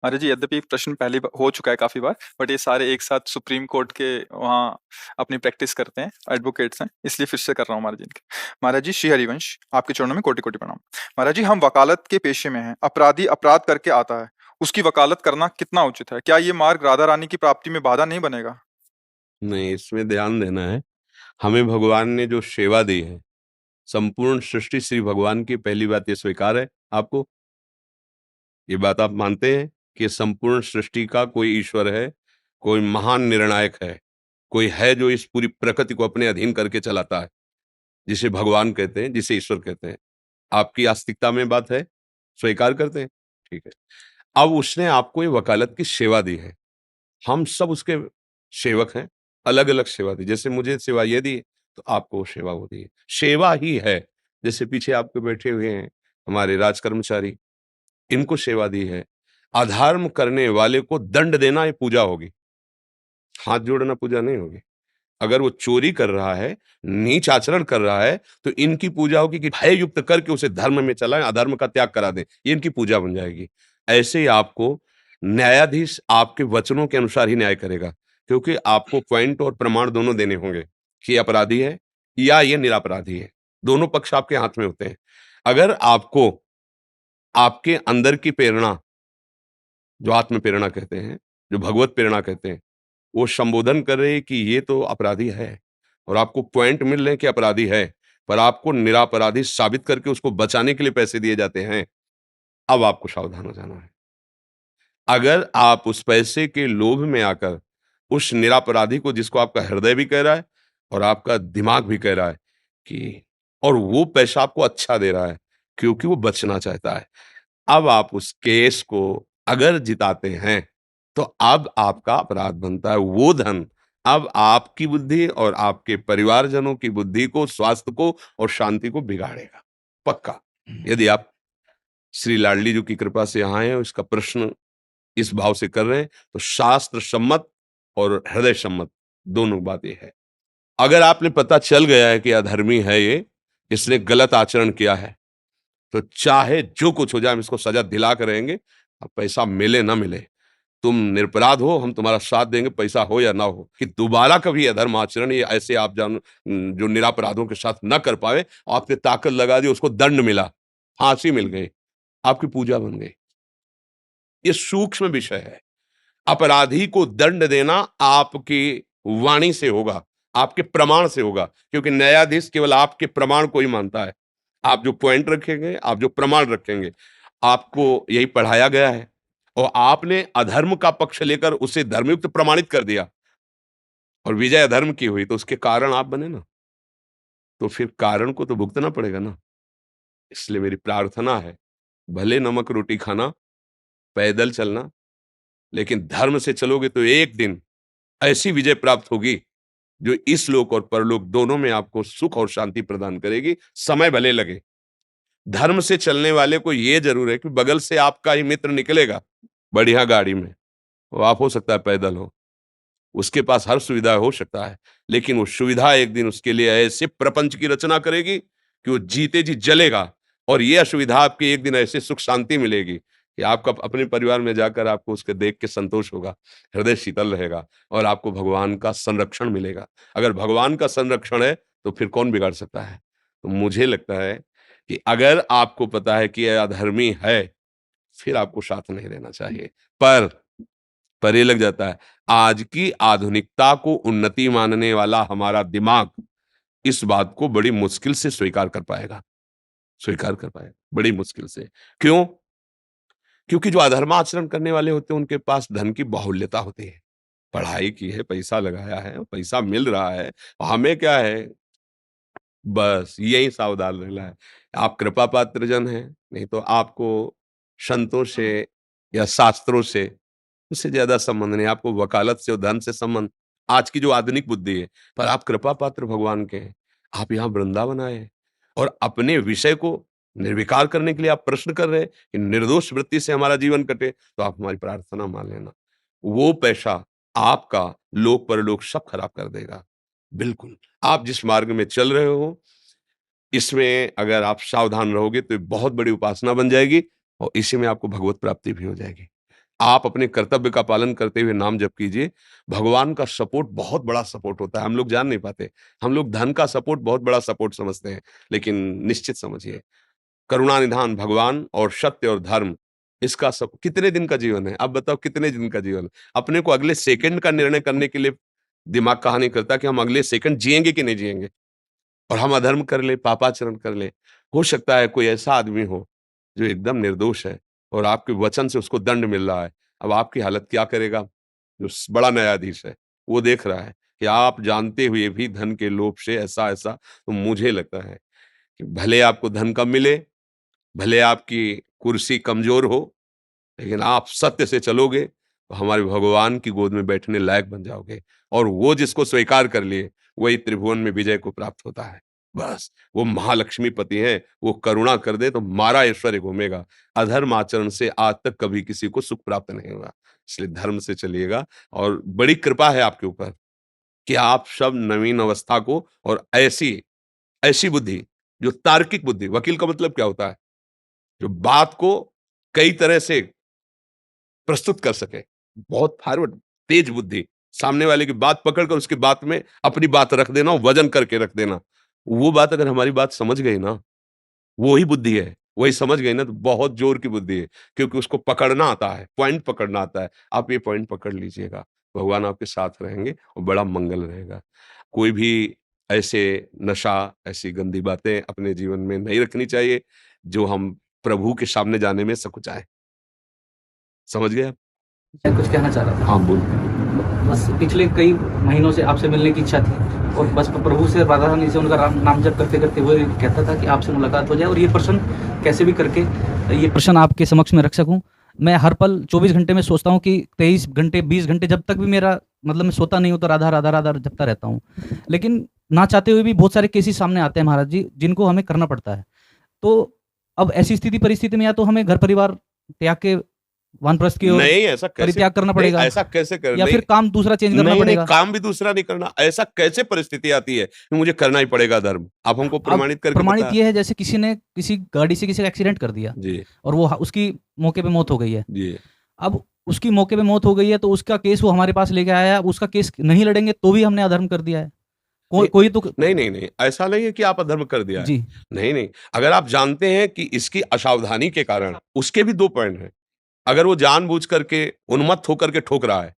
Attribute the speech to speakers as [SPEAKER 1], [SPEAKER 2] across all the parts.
[SPEAKER 1] महाराज जी, यद्यपि प्रश्न पहले हो चुका है काफी बार, बट ये सारे एक साथ सुप्रीम कोर्ट के वहाँ अपनी प्रैक्टिस करते हैं, एडवोकेट्स हैं, इसलिए फिर से कर रहा हूँ महाराज जी इनके। महाराज जी, श्री हरिवंश, आपके चरणों में कोटि कोटि प्रणाम। महाराज जी, हम वकालत के पेशे में हैं। अपराधी अपराध करके आता है, उसकी वकालत करना कितना उचित है? क्या ये मार्ग राधा रानी की प्राप्ति में बाधा नहीं बनेगा?
[SPEAKER 2] नहीं, इसमें ध्यान देना है। हमें भगवान ने जो सेवा दी है, संपूर्ण सृष्टि श्री भगवान की, पहली बात ये स्वीकार है आपको? ये बात आप मानते हैं कि संपूर्ण सृष्टि का कोई ईश्वर है, कोई महान निर्णायक है, कोई है जो इस पूरी प्रकृति को अपने अधीन करके चलाता है, जिसे भगवान कहते हैं, जिसे ईश्वर कहते हैं। आपकी आस्तिकता में बात है, स्वीकार करते हैं? ठीक है। अब उसने आपको ये वकालत की सेवा दी है, हम सब उसके सेवक हैं, अलग अलग सेवा दी। जैसे मुझे सेवा ये दी तो आपको सेवा वो दी है, सेवा ही है। जैसे पीछे आपके बैठे हुए हैं हमारे राज कर्मचारी, इनको सेवा दी है। अधर्म करने वाले को दंड देना ये पूजा होगी, हाथ जोड़ना पूजा नहीं होगी। अगर वो चोरी कर रहा है, नीच आचरण कर रहा है, तो इनकी पूजा होगी कि भय युक्त करके उसे धर्म में चलाएं, अधर्म का त्याग करा दें, ये इनकी पूजा बन जाएगी। ऐसे ही आपको न्यायाधीश आपके वचनों के अनुसार ही न्याय करेगा, क्योंकि आपको पॉइंट और प्रमाण दोनों देने होंगे कि ये अपराधी है या ये निरपराधी है। दोनों पक्ष आपके हाथ में होते हैं। अगर आपको आपके अंदर की प्रेरणा, जो आत्म प्रेरणा कहते हैं, जो भगवत प्रेरणा कहते हैं, वो संबोधन कर रही है कि ये तो अपराधी है, और आपको पॉइंट मिल रहे हैं कि अपराधी है, पर आपको निरपराधी साबित करके उसको बचाने के लिए पैसे दिए जाते हैं, अब आपको सावधान हो जाना है। अगर आप उस पैसे के लोभ में आकर उस निरपराधी को, जिसको आपका हृदय भी कह रहा है और आपका दिमाग भी कह रहा है कि, और वो पैसा आपको अच्छा दे रहा है क्योंकि वो बचना चाहता है, अब आप उस केस को अगर जिताते हैं तो अब आपका अपराध बनता है। वो धन अब आपकी बुद्धि और आपके परिवारजनों की बुद्धि को, स्वास्थ्य को और शांति को बिगाड़ेगा, पक्का। यदि आप श्री लाडली जी की कृपा से यहाँ हैं, इसका प्रश्न इस भाव से कर रहे हैं, तो शास्त्र सम्मत और हृदय सम्मत दोनों बातें है। अगर आपने पता चल गया है कि अधर्मी है ये, इसने गलत आचरण किया है, तो चाहे जो कुछ हो जाए, हम इसको सजा दिला कर रहेंगे। अब पैसा मिले ना मिले, तुम निरपराध हो, हम तुम्हारा साथ देंगे, पैसा हो या ना हो, कि दोबारा कभी अधर्म आचरण ये ऐसे आप जो निरपराधों के साथ न कर पाए। आपने ताकत लगा दी, उसको दंड मिला, फांसी मिल गई, आपकी पूजा बन गई। ये सूक्ष्म विषय है। अपराधी को दंड देना आपकी वाणी से होगा, आपके प्रमाण से होगा, क्योंकि न्यायाधीश केवल आपके प्रमाण को ही मानता है। आप जो पॉइंट रखेंगे, आप जो प्रमाण रखेंगे, आपको यही पढ़ाया गया है, और आपने अधर्म का पक्ष लेकर उसे धर्मयुक्त प्रमाणित कर दिया और विजय अधर्म की हुई, तो उसके कारण आप बने ना, तो फिर कारण को तो भुगतना पड़ेगा ना। इसलिए मेरी प्रार्थना है, भले नमक रोटी खाना, पैदल चलना, लेकिन धर्म से चलोगे तो एक दिन ऐसी विजय प्राप्त होगी जो इस लोक और परलोक दोनों में आपको सुख और शांति प्रदान करेगी। समय भले लगे। धर्म से चलने वाले को यह जरूर है कि बगल से आपका ही मित्र निकलेगा बढ़िया गाड़ी में, वो आप हो सकता है पैदल हो, उसके पास हर सुविधा हो सकता है, लेकिन वो सुविधा एक दिन उसके लिए ऐसे प्रपंच की रचना करेगी कि वो जीते जी जलेगा, और ये असुविधा आपकी एक दिन ऐसे सुख शांति मिलेगी कि आपका अपने परिवार में जाकर आपको उसके देख के संतोष होगा, हृदय शीतल रहेगा, और आपको भगवान का संरक्षण मिलेगा। अगर भगवान का संरक्षण है तो फिर कौन बिगाड़ सकता है? तो मुझे लगता है कि अगर आपको पता है कि यह अधर्मी है, फिर आपको साथ नहीं देना चाहिए। पर ये लग जाता है, आज की आधुनिकता को उन्नति मानने वाला हमारा दिमाग इस बात को बड़ी मुश्किल से स्वीकार कर पाएगा, बड़ी मुश्किल से। क्यों? क्योंकि जो अधर्माचरण करने वाले होते हैं, उनके पास धन की बाहुल्यता होती है। पढ़ाई की है, पैसा लगाया है, पैसा मिल रहा है, हमें क्या है, बस यही सावधान रहना है। आप कृपा पात्र जन हैं, नहीं तो आपको संतों से या शास्त्रों से उससे ज्यादा संबंध नहीं, आपको वकालत से और धन से संबंध, आज की जो आधुनिक बुद्धि है। पर आप कृपा पात्र भगवान के हैं, आप यहाँ वृंदावन आए और अपने विषय को निर्विकार करने के लिए आप प्रश्न कर रहे हैं कि निर्दोष वृत्ति से हमारा जीवन कटे, तो आप हमारी प्रार्थना मान लेना, वो पैसा आपका लोक परलोक सब खराब कर देगा। बिल्कुल, आप जिस मार्ग में चल रहे हो, इसमें अगर आप सावधान रहोगे तो ये बहुत बड़ी उपासना बन जाएगी, और इसी में आपको भगवत प्राप्ति भी हो जाएगी। आप अपने कर्तव्य का पालन करते हुए नाम जप कीजिए। भगवान का सपोर्ट बहुत बड़ा सपोर्ट होता है, हम लोग जान नहीं पाते। हम लोग धन का सपोर्ट बहुत बड़ा सपोर्ट समझते हैं, लेकिन निश्चित समझिए, करुणा निधान भगवान और सत्य और धर्म, इसका सब कितने दिन का जीवन है? आप बताओ कितने दिन का जीवन है? अपने को अगले सेकंड का निर्णय करने के लिए दिमाग कहा नहीं करता कि हम अगले सेकंड जिएँगे कि नहीं जिएँगे? और हम अधर्म कर ले, पापाचरण कर ले। हो सकता है कोई ऐसा आदमी हो, जो एकदम निर्दोष है और आपके वचन से उसको दंड मिल रहा है। अब आपकी हालत क्या करेगा? जो बड़ा न्यायाधीश है, वो देख रहा है कि आप जानते हुए भी धन के लोभ से ऐसा-ऐसा, तो मुझे लगता है कि भले आपको धन कम मिले, भले आपकी कुर्सी कमज़ोर हो, लेकिन आप सत्य से चलोगे, तो हमारे भगवान की गोद में बैठने लायक बन जाओगे और वो जिसको स्वीकार कर लिए, वही त्रिभुवन में विजय को प्राप्त होता है। बस, वो महालक्ष्मीपति हैं, वो करुणा कर दे तो मारा ऐश्वर्य घूमेगा। अधर्म आचरण से आज तक कभी किसी को सुख प्राप्त नहीं हुआ। इसलिए धर्म से चलिएगा और बड़ी कृपा है आपके ऊपर कि आप सब नवीन अवस्था को और ऐसी ऐसी बुद्धि, जो तार्किक बुद्धि, वकील का मतलब क्या होता है? जो बात को कई तरह से प्रस्तुत कर सके। बहुत फॉरवर्ड, तेज बुद्धि, सामने वाले की बात पकड़ कर उसकी बात में अपनी बात रख देना, वजन करके रख देना। वो बात अगर हमारी बात समझ गई ना, वो ही बुद्धि है, वही समझ गई ना, तो बहुत जोर की बुद्धि है, क्योंकि उसको पकड़ना आता है, पॉइंट पकड़ना आता है। आप ये पॉइंट पकड़ लीजिएगा, भगवान आपके साथ रहेंगे और बड़ा मंगल रहेगा। कोई भी ऐसे नशा, ऐसी गंदी बातें अपने जीवन में नहीं रखनी चाहिए, जो हम प्रभु के सामने जाने में सकुचाएँ। समझ गए आप?
[SPEAKER 3] मैं कुछ कहना चाह रहा था।
[SPEAKER 2] हाँ, बोलिए।
[SPEAKER 3] बस पिछले कई महीनों से आपसे मिलने की इच्छा थी और बस प्रभु से, राधा रानी से उनका नाम जप करते करते वो कहता था कि आपसे मुलाकात हो जाए और ये प्रश्न कैसे भी करके ये प्रश्न आपके समक्ष में रख सकूं। मैं हर पल 24 घंटे में सोचता हूं कि 23 घंटे 20 घंटे जब तक भी मेरा मतलब मैं सोता नहीं हूं तो राधा राधा राधा जपता रहता हूं, लेकिन ना चाहते हुए भी बहुत सारे केसेस सामने आते हैं महाराज जी, जिनको हमें करना पड़ता है। तो अब ऐसी स्थिति परिस्थिति में या तो हमें घर परिवार त्याग के वानप्रस्थ की ओर
[SPEAKER 2] नहीं, ऐसा कैसे
[SPEAKER 3] परित्याग करना
[SPEAKER 2] नहीं,
[SPEAKER 3] पड़ेगा
[SPEAKER 2] ऐसा कैसे कर
[SPEAKER 3] या
[SPEAKER 2] नहीं,
[SPEAKER 3] फिर काम दूसरा चेंज करना
[SPEAKER 2] नहीं,
[SPEAKER 3] पड़ेगा।
[SPEAKER 2] काम भी दूसरा नहीं करना। ऐसा कैसे परिस्थिति आती है कि मुझे करना ही पड़ेगा धर्म? आप हमको
[SPEAKER 3] अब
[SPEAKER 2] प्रमाणित करके
[SPEAKER 3] प्रमाणित
[SPEAKER 2] बता।
[SPEAKER 3] ये है जैसे किसी ने किसी गाड़ी से किसी का एक्सीडेंट कर दिया
[SPEAKER 2] जी,
[SPEAKER 3] और वो उसकी मौके पे मौत हो गई है।
[SPEAKER 2] जी।
[SPEAKER 3] अब उसकी मौके पे मौत हो गई है तो उसका केस वो हमारे पास लेके आया है, अब उसका केस नहीं लड़ेंगे तो भी हमने अधर्म कर दिया है। कोई
[SPEAKER 2] नहीं,
[SPEAKER 3] कोई तो
[SPEAKER 2] नहीं, नहीं, नहीं, ऐसा नहीं है कि आप अधर्म कर दिया है।
[SPEAKER 3] जी,
[SPEAKER 2] नहीं, नहीं, अगर आप जानते हैं कि इसकी असावधानी के कारण उसके भी 2 पॉइंट हैं। अगर वो जानबूझ करके उन्मत्त होकर के ठोक रहा है,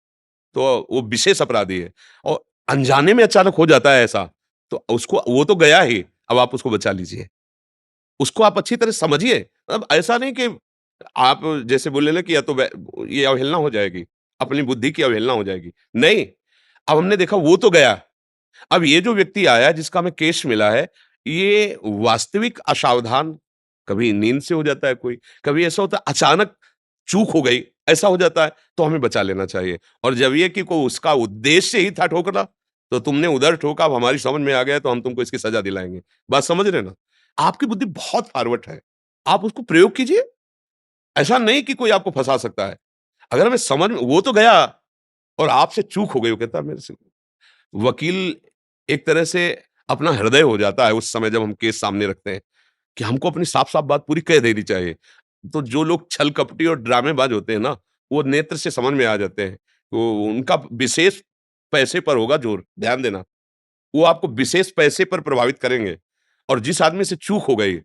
[SPEAKER 2] तो वो विशेष अपराधी है और अनजाने में अचानक हो जाता है ऐसा, तो उसको वो तो गया ही, अब आप उसको बचा लीजिए। उसको आप अच्छी तरह समझिए। मतलब ऐसा नहीं कि आप जैसे बोले ना कि या तो ये अवहेलना हो जाएगी, अपनी बुद्धि की अवहेलना हो जाएगी। नहीं, अब हमने देखा वो तो गया। अब ये जो व्यक्ति आया जिसका हमें केस मिला है, ये वास्तविक असावधान, कभी नींद से हो जाता है कोई, कभी ऐसा होता है अचानक चूक हो गई, ऐसा हो जाता है, तो हमें बचा लेना चाहिए। और जब ये कि को उसका उद्देश्य ही था ठोकना, तो तुमने उधर ठोका, अब हमारी समझ में आ गया तो हम तुमको इसकी सजा दिलाएँगे। बात समझ रहे हैं ना? आपकी बुद्धि बहुत फॉरवर्ड है, आप उसको प्रयोग कीजिए। ऐसा नहीं कि कोई आपको फँसा सकता है। अगर हमें समझ में वो तो गया और आपसे चूक हो गई, वो कहता है मेरे से वकील एक तरह से अपना हृदय हो जाता है उस समय जब हम केस सामने रखते हैं, कि हमको अपनी साफ-साफ बात पूरी कह देनी चाहिए। तो जो लोग छल-कपटी और ड्रामेबाज होते हैं ना, वो नेत्र से समझ में आ जाते हैं। तो उनका विशेष पैसे पर होगा जोर, ध्यान देना। वो आपको विशेष पैसे पर प्रभावित करेंगे और जिस आदमी से चूक हो गई,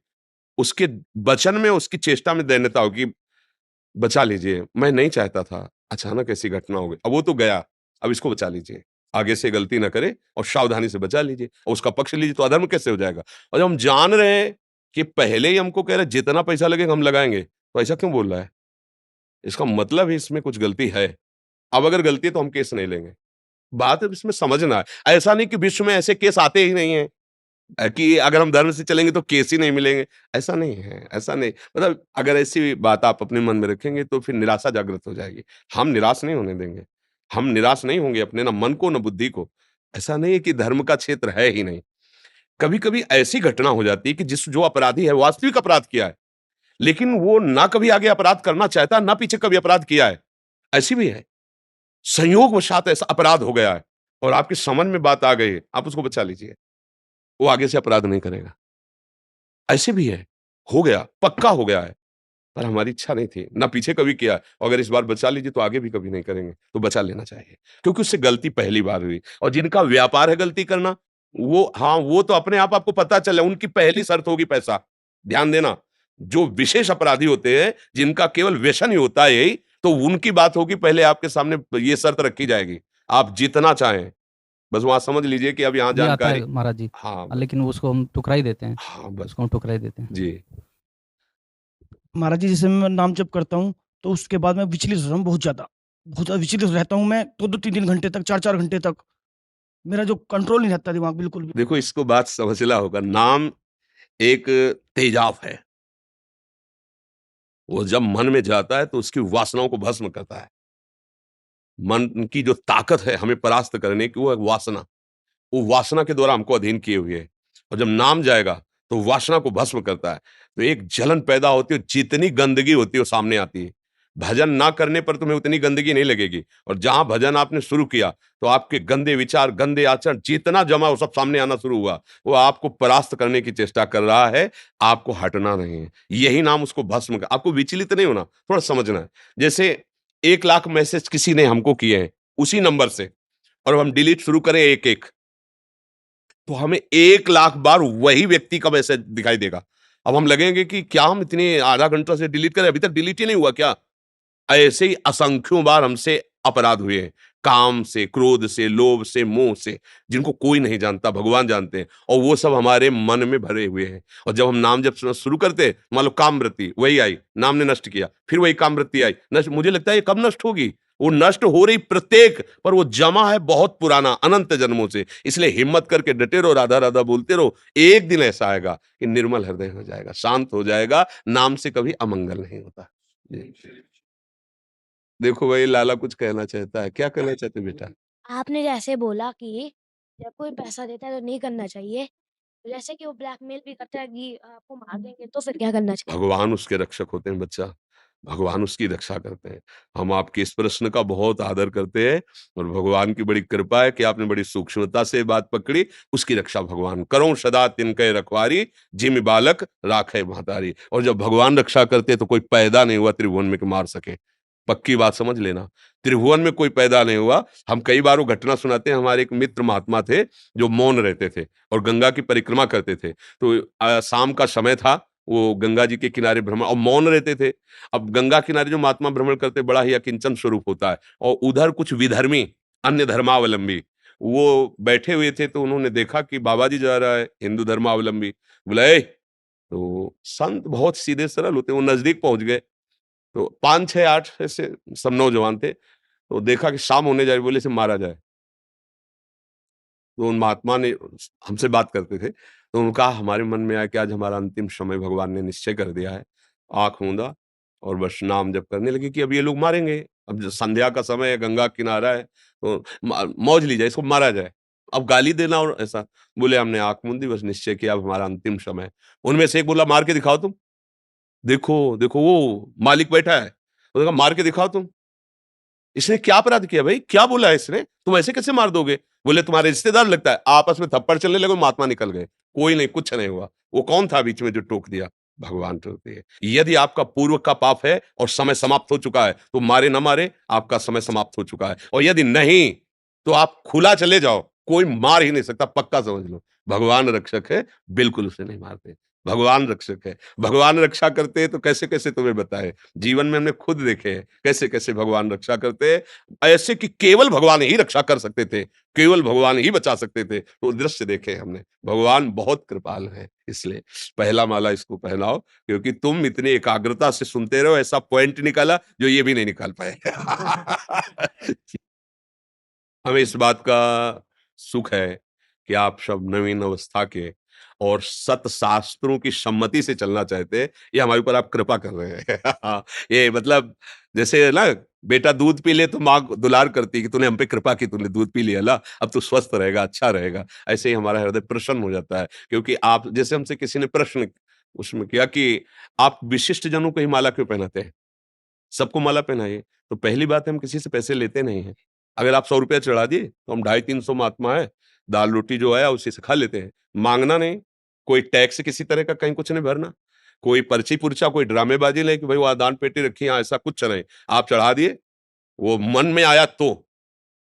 [SPEAKER 2] उसके वचन में, उसकी चेष्टा में दैन्यता होगी, बचा लीजिए, मैं नहीं चाहता था, अचानक ऐसी घटना हो गई। अब वो तो गया, अब इसको बचा लीजिए। आगे से गलती ना करे और सावधानी से बचा लीजिए और उसका पक्ष लीजिए, तो अधर्म कैसे हो जाएगा? और जब हम जान रहे हैं कि पहले ही हमको कह रहे हैं जितना पैसा लगेगा हम लगाएँगे, तो ऐसा क्यों बोल रहा है? इसका मतलब है इसमें कुछ गलती है। अब अगर गलती है तो हम केस नहीं लेंगे। बात है इसमें समझना है। ऐसा नहीं कि विश्व में ऐसे केस आते ही नहीं हैं। कि अगर हम धर्म से चलेंगे तो केस ही नहीं मिलेंगे, ऐसा नहीं है, ऐसा नहीं। मतलब अगर ऐसी बात आप अपने मन में रखेंगे तो फिर निराशा जागृत हो जाएगी। हम निराश नहीं होने देंगे, हम निराश नहीं होंगे अपने ना मन को ना बुद्धि को। ऐसा नहीं है कि धर्म का क्षेत्र है ही नहीं। कभी-कभी ऐसी घटना हो जाती है कि जो अपराधी है वास्तविक अपराध किया है, लेकिन वो ना कभी आगे अपराध करना चाहता है, ना पीछे कभी अपराध किया है, ऐसी भी है। संयोगवशात ऐसा अपराध हो गया है और आपकी समझ में बात आ गई है, आप उसको बचा लीजिए। वो आगे से अपराध नहीं करेगा। ऐसे भी है, हो गया, पक्का हो गया है। पर हमारी इच्छा नहीं थी, ना पीछे कभी किया। और अगर इस बार बचा लीजिए तो आगे भी कभी नहीं करेंगे, तो बचा लेना चाहिए। क्योंकि उससे गलती पहली बार हुई और जिनका व्यापार है गलती करना, वो हाँ, वो तो अपने आप आपको पता चले, उनकी पहली शर्त होगी पैसा। ध्यान देना, जो विशेष अपराधी होते हैं, जिनका केवल व्यसन ही होता है यही, तो उनकी बात होगी पहले आपके सामने ये शर्त रखी जाएगी, आप जितना चाहें। बस वहाँ समझ लीजिए कि अब यहाँ
[SPEAKER 3] ये आता
[SPEAKER 2] जानकारी
[SPEAKER 3] है महाराज जी,
[SPEAKER 2] हाँ,
[SPEAKER 3] लेकिन उसको हम ठुकरा ही देते हैं,
[SPEAKER 2] हाँ, बस।
[SPEAKER 3] उसको हम ठुकरा ही देते हैं।
[SPEAKER 2] जी।
[SPEAKER 4] महाराज जी, जैसे मैं नाम जप करता हूँ, तो उसके बाद मैं विचलित हो जाता हूँ बहुत ज़्यादा। बहुत ज़्यादा विचलित रहता हूँ मैं 2-2 3-3 घंटे तक, 4-4 घंटे तक। मेरा जो कंट्रोल नहीं रहता दिमाग बिल्कुल भी।
[SPEAKER 2] देखो इसको बात समझना होगा, नाम एक तेजाब है। वो जब मन में जाता है तो उसकी वासनाओं को भस्म करता है। मन की जो ताकत है हमें परास्त करने की, वो है वासना। वो वासना के द्वारा हमको अधीन किए हुए है। और जब नाम जाएगा तो वासना को भस्म करता है। तो एक जलन पैदा होती है, जितनी गंदगी होती है वो सामने आती है। भजन ना करने पर तुम्हें उतनी गंदगी नहीं लगेगी, और जहां भजन आपने शुरू किया तो आपके गंदे विचार, गंदे आचरण जितना जमा वो सब सामने आना शुरू हुआ। वो आपको परास्त करने की चेष्टा कर रहा है, आपको हटना नहीं है। यही नाम उसको भस्म कर, आपको विचलित नहीं होना, थोड़ा समझना है। जैसे 1 लाख मैसेज किसी ने हमको किए हैं उसी नंबर से, और हम डिलीट शुरू करें एक एक, तो हमें 1 लाख बार वही व्यक्ति का मैसेज दिखाई देगा। अब हम लगेंगे कि क्या हम इतने आधा घंटा से डिलीट करें, अभी तक डिलीट ही नहीं हुआ क्या? ऐसे ही असंख्यों बार हमसे अपराध हुए हैं। काम से, क्रोध से, लोभ से, मोह से, जिनको कोई नहीं जानता, भगवान जानते हैं, और वो सब हमारे मन में भरे हुए हैं। और जब हम नाम जब शुरू करते, मान लो कामवृत्ति वही आई, नाम ने नष्ट किया, फिर वही कामवृत्ति आई, नष्ट। मुझे लगता है ये कब नष्ट होगी? वो नष्ट हो रही प्रत्येक, पर वो जमा है बहुत पुराना, अनंत जन्मों से। इसलिए हिम्मत करके डटे रहो, राधा राधा बोलते रहो। एक दिन ऐसा आएगा कि निर्मल हृदय हो जाएगा, शांत हो जाएगा। नाम से कभी अमंगल नहीं होता। जी। देखो भाई, लाला कुछ कहना चाहता है, क्या कहना चाहते बेटा?
[SPEAKER 5] आपने जैसे बोला कि जब कोई पैसा देता है तो नहीं करना चाहिए, जैसे कि वो ब्लैकमेल भी करता है कि आपको मार देंगे, तो फिर क्या करना चाहिए?
[SPEAKER 2] भगवान उसके रक्षक होते हैं बच्चा, भगवान उसकी रक्षा करते हैं। हम आपके इस प्रश्न का बहुत आदर करते हैं, और भगवान की बड़ी कृपा है कि आपने बड़ी सूक्ष्मता से बात पकड़ी। उसकी रक्षा भगवान करो सदा तिनके रखवारी, जिम बालक राखे महतारी। और जब भगवान रक्षा करते तो कोई पैदा नहीं हुआ त्रिभुवन में कि मार सके। पक्की बात समझ लेना, त्रिभुवन में कोई पैदा नहीं हुआ। हम कई बार वो घटना सुनाते हैं, हमारे एक मित्र महात्मा थे जो मौन रहते थे और गंगा की परिक्रमा करते थे। तो शाम का समय था, वो गंगा जी के किनारे भ्रमण और मौन रहते थे। अब गंगा किनारे जो महात्मा भ्रमण करते, बड़ा ही अकिंचन स्वरूप होता है, और उधर कुछ विधर्मी, अन्य धर्मावलंबी वो बैठे हुए थे। तो उन्होंने देखा कि बाबा जी जा रहा है, हिंदू धर्मावलंबी। बोले "ए!" तो संत बहुत सीधे सरल होते, वो नजदीक पहुंच गए। तो 5 6 8 ऐसे सब नौजवान थे। तो देखा कि शाम होने जा रही, बोले इसे मारा जाए। तो उन महात्मा ने हमसे बात करते थे, तो उन्होंने कहा हमारे मन में आया कि आज हमारा अंतिम समय भगवान ने निश्चय कर दिया है। आँख मूंदा और बस नाम जप करने लगे कि अब ये लोग मारेंगे। अब संध्या का समय है, गंगा किनारा है, तो मौज ली जाए, इसको मारा जाए। अब गाली देना और ऐसा। बोले हमने आँख मूंदी, बस निश्चय किया अब हमारा अंतिम समय है। उनमें से एक बोला मार के दिखाओ तुम। देखो, देखो वो मालिक बैठा है। उसने कहा मार के दिखाओ तुम। इसने क्या अपराध किया भाई? क्या बोला है इसने? तुम ऐसे कैसे मार दोगे? बोले तुम्हारे रिश्तेदार लगता है। आपस में थप्पड़ चलने लगे, महात्मा निकल गए। कोई नहीं, कुछ नहीं हुआ। वो कौन था बीच में जो टोक दिया? भगवान टोकते हैं। यदि आपका पूर्व का पाप है और समय समाप्त हो चुका है, तो मारे ना मारे, आपका समय समाप्त हो चुका है। और यदि नहीं, तो आप खुला चले जाओ, कोई मार ही नहीं सकता, पक्का समझ लो। भगवान रक्षक है, बिल्कुल उसे नहीं मारते। भगवान रक्षक है, भगवान रक्षा करते हैं तो कैसे-कैसे तुम्हें बताएँ। जीवन में हमने खुद देखे हैं, कैसे-कैसे भगवान रक्षा करते हैं। ऐसे कि केवल भगवान ही रक्षा कर सकते थे, केवल भगवान ही बचा सकते थे। तो दृश्य देखे हमने। भगवान बहुत कृपालु है, इसलिए पहला माला इसको पहनाओ, क्योंकि तुम इतनी एकाग्रता से सुनते रहो, ऐसा पॉइंट निकाला जो ये भी नहीं निकाल पाए। हमें इस बात का सुख है कि आप सब नवीन अवस्था के और सत शास्त्रों की सम्मति से चलना चाहते हैं। ये हमारे ऊपर आप कृपा कर रहे हैं। ये मतलब जैसे ना बेटा दूध पी ले तो माँ दुलार करती है कि तूने हम पे कृपा की, तूने दूध पी लिया, ला अब तू स्वस्थ रहेगा, अच्छा रहेगा। ऐसे ही हमारा हृदय प्रसन्न हो जाता है, क्योंकि आप जैसे हमसे किसी ने प्रश्न उसमें किया कि आप विशिष्ट जनों को ही माला क्यों पहनाते हैं? सबको माला पहनाइए। तो पहली बात है, हम किसी से पैसे लेते नहीं हैं। अगर आप ₹100 चढ़ा दिए तो हम 250-300 महात्मा है, दाल रोटी जो आया उसी से खा लेते हैं। माँगना नहीं, कोई टैक्स किसी तरह का कहीं कुछ नहीं भरना। कोई पर्ची पुर्चा, कोई ड्रामेबाजी नहीं कि भाई वो दान पेटी रखी यहाँ, ऐसा कुछ नहीं। आप चढ़ा दिए, वो मन में आया तो,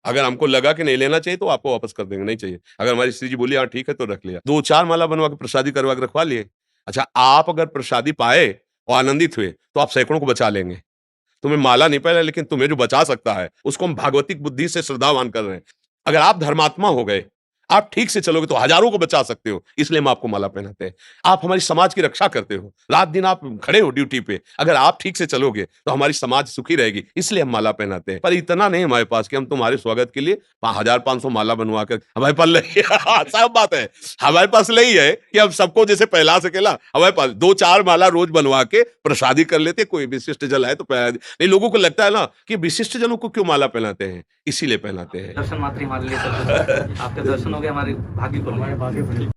[SPEAKER 2] अगर हमको लगा कि नहीं लेना चाहिए तो आपको वापस कर देंगे, नहीं चाहिए। अगर हमारी स्त्री जी बोली हाँ ठीक है तो रख लिया, 2-4 माला बनवा के प्रसादी करवा के रखवा लिए। अच्छा, आप अगर प्रसादी पाए और आनंदित हुए तो आप सैकड़ों को बचा लेंगे। तुम्हें माला नहीं पहना, लेकिन तुम्हें जो बचा सकता है उसको हम भागवतिक बुद्धि से श्रद्धावान कर रहे हैं। अगर आप धर्मात्मा हो गए, आप ठीक से चलोगे तो हजारों को बचा सकते हो, इसलिए हम आपको माला पहनाते हैं। आप हमारी समाज की रक्षा करते हो, रात दिन आप खड़े हो ड्यूटी पे, अगर आप ठीक से चलोगे तो हमारी समाज सुखी रहेगी, इसलिए हम माला पहनाते हैं। पर इतना नहीं हमारे पास कि हम तुम्हारे स्वागत के लिए 1500 माला बनवा कर हमारे पास नहीं सब बात है, हमारे पास नहीं है कि हम सबको जैसे पहला सकेला। हमारे पास 2-4 माला रोज बनवा के प्रसादी कर लेते, कोई विशिष्ट जल है तो पहना नहीं। लोगों को लगता है ना कि विशिष्ट जनों को क्यों माला पहनाते हैं, इसीलिए पहनाते हैं।
[SPEAKER 3] दर्शन मात्र ही हमारे लिए सब कुछ है। आपके दर्शन हो गए, हमारे भाग्य खुल गए।